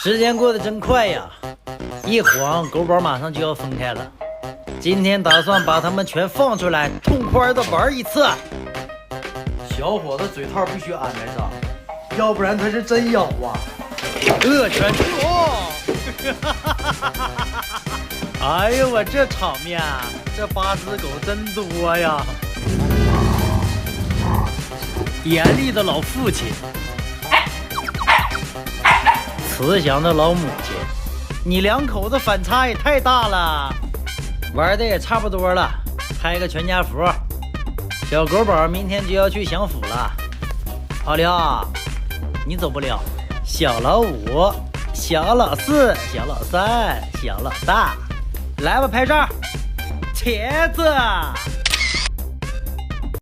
时间过得真快呀，一晃狗宝马上就要分开了。今天打算把他们全放出来，痛快的玩一次。小伙子嘴套必须安排上，要不然他是真咬啊！恶犬出哎呦我这场面，这8只狗真多呀！严厉的老父亲，慈祥的老母亲，你两口子反差也太大了。玩的也差不多了，拍个全家福。小狗宝明天就要去享福了。奥利奥，你走不了。小老五、小老四、小老三、小老大，来吧，拍照。茄子。